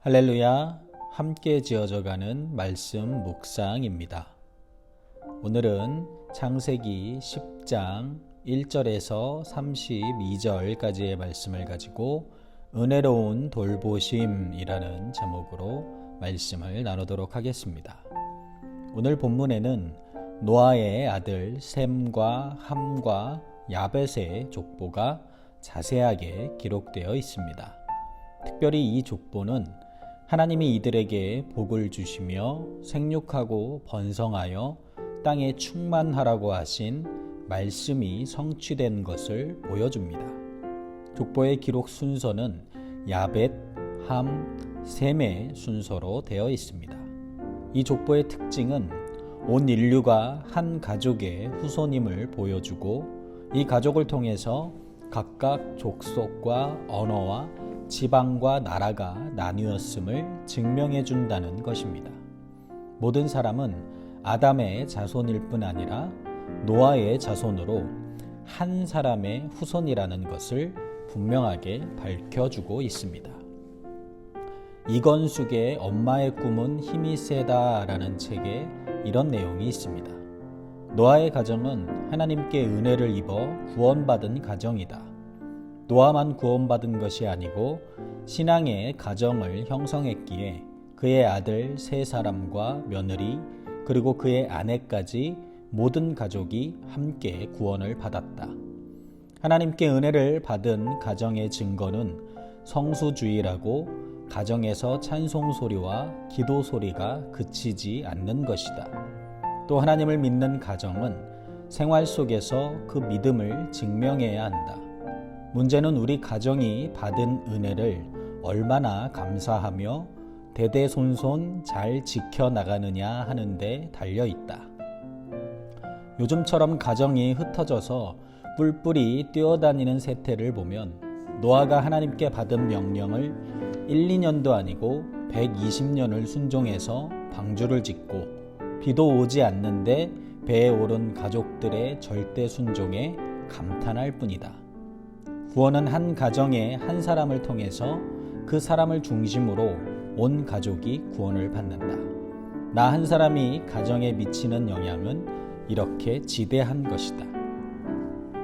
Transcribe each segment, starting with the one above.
할렐루야, 함께 지어져가는 말씀 묵상입니다. 오늘은 창세기 10장 1절에서 32절까지의 말씀을 가지고 은혜로운 돌보심이라는 제목으로 말씀을 나누도록 하겠습니다. 오늘 본문에는 노아의 아들 셈과 함과 야벳의 족보가 자세하게 기록되어 있습니다. 특별히 이 족보는 하나님이 이들에게 복을 주시며 생육하고 번성하여 땅에 충만하라고 하신 말씀이 성취된 것을 보여줍니다. 족보의 기록 순서는 야벳, 함, 셈의 순서로 되어 있습니다. 이 족보의 특징은 온 인류가 한 가족의 후손임을 보여주고 이 가족을 통해서 각각 족속과 언어와 지방과 나라가 나뉘었음을 증명해 준다는 것입니다. 모든 사람은 아담의 자손일 뿐 아니라 노아의 자손으로 한 사람의 후손이라는 것을 분명하게 밝혀주고 있습니다. 이건숙의 엄마의 꿈은 힘이 세다라는 책에 이런 내용이 있습니다. 노아의 가정은 하나님께 은혜를 입어 구원받은 가정이다. 노아만 구원받은 것이 아니고 신앙의 가정을 형성했기에 그의 아들 세 사람과 며느리 그리고 그의 아내까지 모든 가족이 함께 구원을 받았다. 하나님께 은혜를 받은 가정의 증거는 성수주의라고 가정에서 찬송 소리와 기도 소리가 그치지 않는 것이다. 또 하나님을 믿는 가정은 생활 속에서 그 믿음을 증명해야 한다. 문제는 우리 가정이 받은 은혜를 얼마나 감사하며 대대손손 잘 지켜나가느냐 하는 데 달려있다. 요즘처럼 가정이 흩어져서 뿔뿔이 뛰어다니는 세태를 보면 노아가 하나님께 받은 명령을 1, 2년도 아니고 120년을 순종해서 방주를 짓고 비도 오지 않는데 배에 오른 가족들의 절대 순종에 감탄할 뿐이다. 구원은 한 가정의 한 사람을 통해서 그 사람을 중심으로 온 가족이 구원을 받는다. 나 한 사람이 가정에 미치는 영향은 이렇게 지대한 것이다.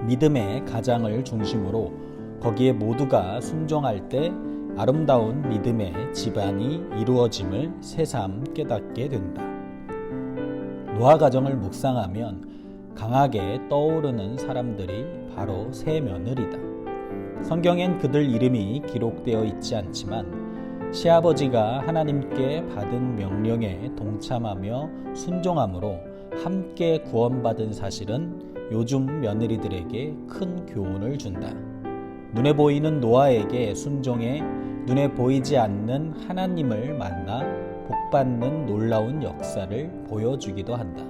믿음의 가장을 중심으로 거기에 모두가 순종할 때 아름다운 믿음의 집안이 이루어짐을 새삼 깨닫게 된다. 노아 가정을 묵상하면 강하게 떠오르는 사람들이 바로 세 며느리다. 성경엔 그들 이름이 기록되어 있지 않지만 시아버지가 하나님께 받은 명령에 동참하며 순종함으로 함께 구원받은 사실은 요즘 며느리들에게 큰 교훈을 준다. 눈에 보이는 노아에게 순종해 눈에 보이지 않는 하나님을 만나 복받는 놀라운 역사를 보여주기도 한다.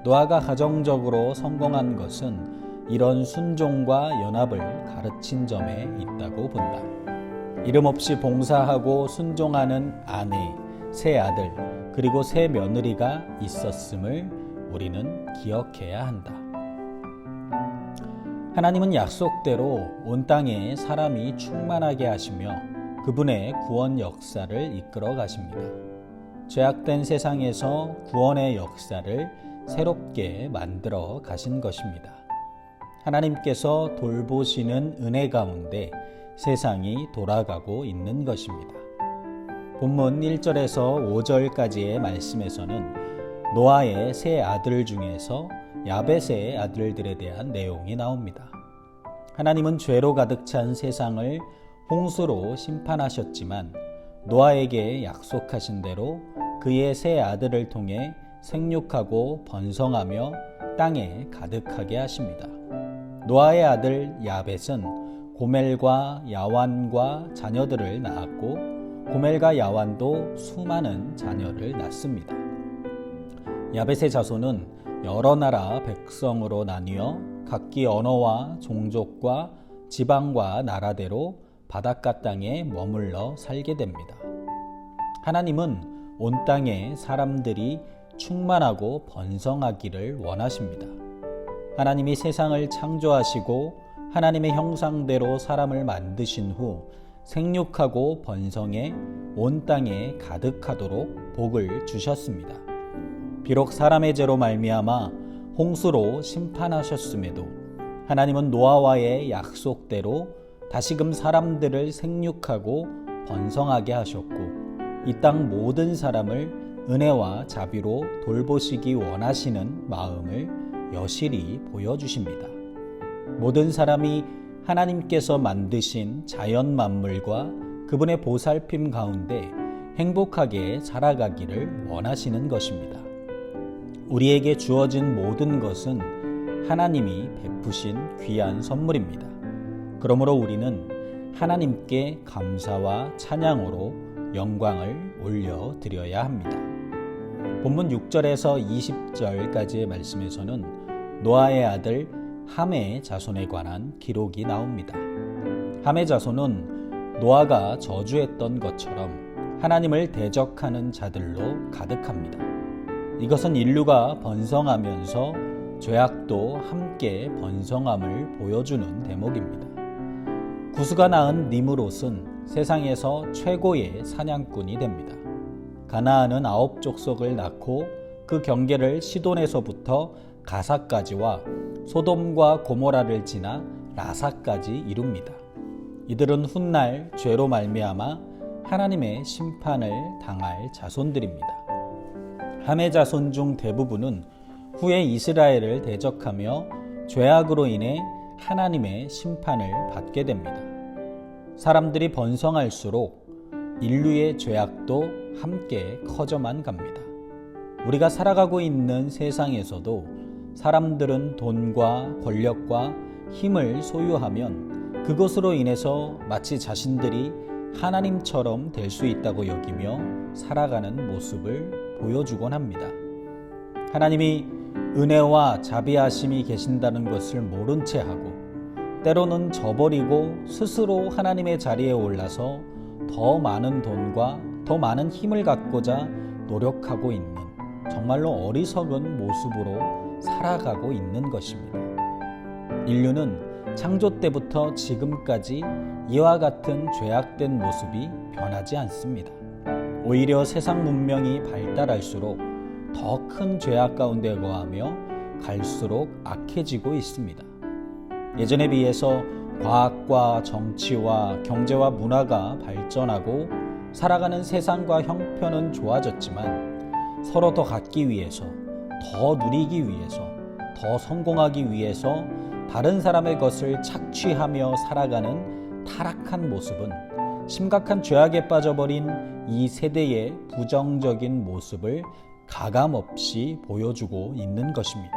노아가 가정적으로 성공한 것은 이런 순종과 연합을 가르친 점에 있다고 본다. 이름 없이 봉사하고 순종하는 아내, 세 아들, 그리고 세 며느리가 있었음을 우리는 기억해야 한다. 하나님은 약속대로 온 땅에 사람이 충만하게 하시며 그분의 구원 역사를 이끌어 가십니다. 죄악된 세상에서 구원의 역사를 새롭게 만들어 가신 것입니다. 하나님께서 돌보시는 은혜 가운데 세상이 돌아가고 있는 것입니다. 본문 1절에서 5절까지의 말씀에서는 노아의 세 아들 중에서 야벳의 아들들에 대한 내용이 나옵니다. 하나님은 죄로 가득 찬 세상을 홍수로 심판하셨지만 노아에게 약속하신 대로 그의 세 아들을 통해 생육하고 번성하며 땅에 가득하게 하십니다. 노아의 아들 야벳은 고멜과 야완과 자녀들을 낳았고 고멜과 야완도 수많은 자녀를 낳습니다. 야벳의 자손은 여러 나라 백성으로 나뉘어 각기 언어와 종족과 지방과 나라대로 바닷가 땅에 머물러 살게 됩니다. 하나님은 온 땅에 사람들이 충만하고 번성하기를 원하십니다. 하나님이 세상을 창조하시고 하나님의 형상대로 사람을 만드신 후 생육하고 번성해 온 땅에 가득하도록 복을 주셨습니다. 비록 사람의 죄로 말미암아 홍수로 심판하셨음에도 하나님은 노아와의 약속대로 다시금 사람들을 생육하고 번성하게 하셨고 이 땅 모든 사람을 은혜와 자비로 돌보시기 원하시는 마음을 여실히 보여주십니다. 모든 사람이 하나님께서 만드신 자연 만물과 그분의 보살핌 가운데 행복하게 살아가기를 원하시는 것입니다. 우리에게 주어진 모든 것은 하나님이 베푸신 귀한 선물입니다. 그러므로 우리는 하나님께 감사와 찬양으로 영광을 올려드려야 합니다. 본문 6절에서 20절까지의 말씀에서는 노아의 아들 함의 자손에 관한 기록이 나옵니다. 함의 자손은 노아가 저주했던 것처럼 하나님을 대적하는 자들로 가득합니다. 이것은 인류가 번성하면서 죄악도 함께 번성함을 보여주는 대목입니다. 구스가 낳은 니므롯은 세상에서 최고의 사냥꾼이 됩니다. 가나안은 9족속을 낳고 그 경계를 시돈에서부터 가사까지와 소돔과 고모라를 지나 라사까지 이룹니다. 이들은 훗날 죄로 말미암아 하나님의 심판을 당할 자손들입니다. 함의 자손 중 대부분은 후에 이스라엘을 대적하며 죄악으로 인해 하나님의 심판을 받게 됩니다. 사람들이 번성할수록 인류의 죄악도 함께 커져만 갑니다. 우리가 살아가고 있는 세상에서도 사람들은 돈과 권력과 힘을 소유하면 그것으로 인해서 마치 자신들이 하나님처럼 될 수 있다고 여기며 살아가는 모습을 보여주곤 합니다. 하나님이 은혜와 자비하심이 계신다는 것을 모른 채 하고 때로는 저버리고 스스로 하나님의 자리에 올라서 더 많은 돈과 더 많은 힘을 갖고자 노력하고 있는 정말로 어리석은 모습으로 살아가고 있는 것입니다. 인류는 창조 때부터 지금까지 이와 같은 죄악된 모습이 변하지 않습니다. 오히려 세상 문명이 발달할수록 더 큰 죄악 가운데 거하며 갈수록 악해지고 있습니다. 예전에 비해서 과학과 정치와 경제와 문화가 발전하고 살아가는 세상과 형편은 좋아졌지만 서로 더 갖기 위해서, 더 누리기 위해서, 더 성공하기 위해서 다른 사람의 것을 착취하며 살아가는 타락한 모습은 심각한 죄악에 빠져버린 이 세대의 부정적인 모습을 가감없이 보여주고 있는 것입니다.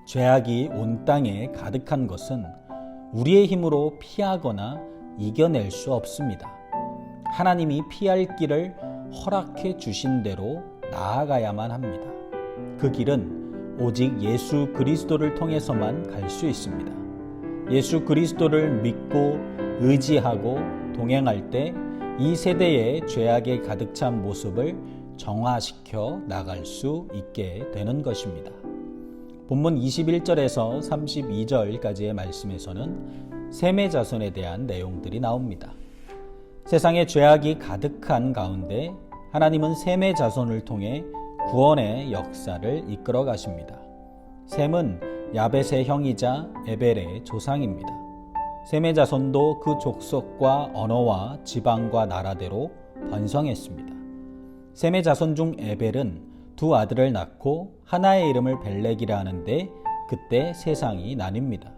죄악이 온 땅에 가득한 것은 우리의 힘으로 피하거나 이겨낼 수 없습니다. 하나님이 피할 길을 허락해 주신 대로 나아가야만 합니다. 그 길은 오직 예수 그리스도를 통해서만 갈 수 있습니다. 예수 그리스도를 믿고 의지하고 동행할 때 이 세대의 죄악에 가득 찬 모습을 정화시켜 나갈 수 있게 되는 것입니다. 본문 21절에서 32절까지의 말씀에서는 셈의 자손에 대한 내용들이 나옵니다. 세상에 죄악이 가득한 가운데 하나님은 셈의 자손을 통해 구원의 역사를 이끌어 가십니다. 셈은 야벳의 형이자 에벨의 조상입니다. 셈의 자손도 그 족속과 언어와 지방과 나라대로 번성했습니다. 셈의 자손 중 에벨은 두 아들을 낳고 하나의 이름을 벨렉이라 하는데 그때 세상이 나뉩니다.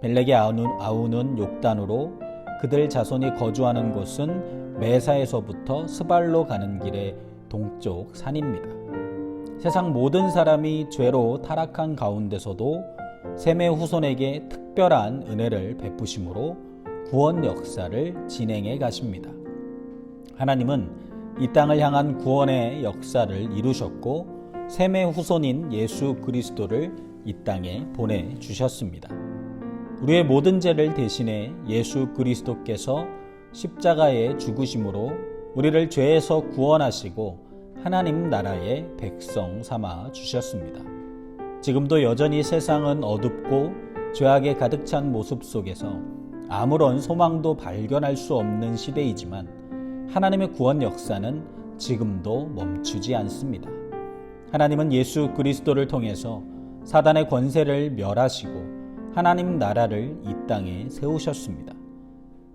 벨렉의 아우는 욕단으로 그들 자손이 거주하는 곳은 메사에서부터 스발로 가는 길의 동쪽 산입니다. 세상 모든 사람이 죄로 타락한 가운데서도 셈의 후손에게 특별한 은혜를 베푸심으로 구원 역사를 진행해 가십니다. 하나님은 이 땅을 향한 구원의 역사를 이루셨고 셈의 후손인 예수 그리스도를 이 땅에 보내주셨습니다. 우리의 모든 죄를 대신해 예수 그리스도께서 십자가의 죽으심으로 우리를 죄에서 구원하시고 하나님 나라의 백성 삼아 주셨습니다. 지금도 여전히 세상은 어둡고 죄악에 가득 찬 모습 속에서 아무런 소망도 발견할 수 없는 시대이지만 하나님의 구원 역사는 지금도 멈추지 않습니다. 하나님은 예수 그리스도를 통해서 사단의 권세를 멸하시고 하나님 나라를 이 땅에 세우셨습니다.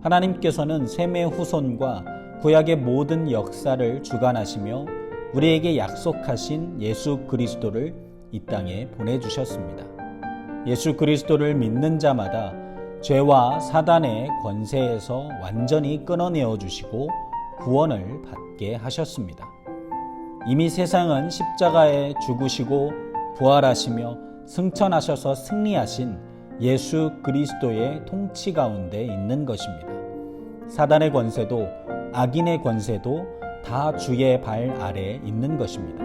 하나님께서는 셈의 후손과 구약의 모든 역사를 주관하시며 우리에게 약속하신 예수 그리스도를 이 땅에 보내주셨습니다. 예수 그리스도를 믿는 자마다 죄와 사단의 권세에서 완전히 끊어내어 주시고 구원을 받게 하셨습니다. 이미 세상은 십자가에 죽으시고 부활하시며 승천하셔서 승리하신 예수 그리스도의 통치 가운데 있는 것입니다. 사단의 권세도 악인의 권세도 다 주의 발 아래 있는 것입니다.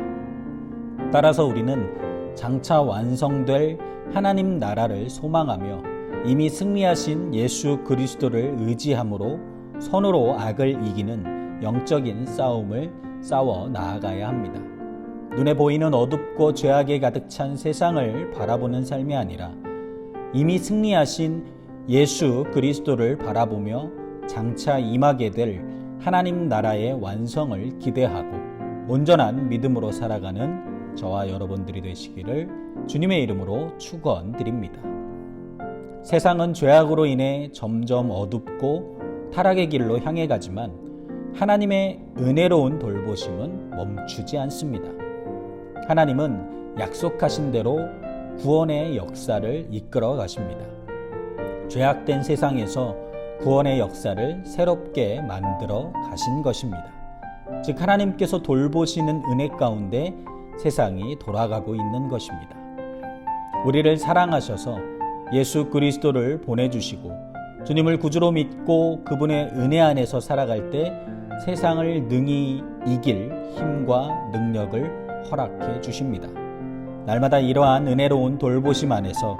따라서 우리는 장차 완성될 하나님 나라를 소망하며 이미 승리하신 예수 그리스도를 의지함으로 손으로 악을 이기는 영적인 싸움을 싸워 나아가야 합니다. 눈에 보이는 어둡고 죄악에 가득 찬 세상을 바라보는 삶이 아니라 이미 승리하신 예수 그리스도를 바라보며 장차 임하게 될 하나님 나라의 완성을 기대하고 온전한 믿음으로 살아가는 저와 여러분들이 되시기를 주님의 이름으로 축원드립니다. 세상은 죄악으로 인해 점점 어둡고 타락의 길로 향해 가지만 하나님의 은혜로운 돌보심은 멈추지 않습니다. 하나님은 약속하신 대로 구원의 역사를 이끌어 가십니다. 죄악된 세상에서 구원의 역사를 새롭게 만들어 가신 것입니다. 즉 하나님께서 돌보시는 은혜 가운데 세상이 돌아가고 있는 것입니다. 우리를 사랑하셔서 예수 그리스도를 보내주시고 주님을 구주로 믿고 그분의 은혜 안에서 살아갈 때 세상을 능히 이길 힘과 능력을 허락해 주십니다. 날마다 이러한 은혜로운 돌보심 안에서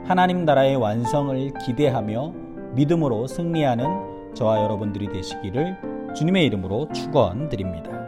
하나님 나라의 완성을 기대하며 믿음으로 승리하는 저와 여러분들이 되시기를 주님의 이름으로 축원드립니다.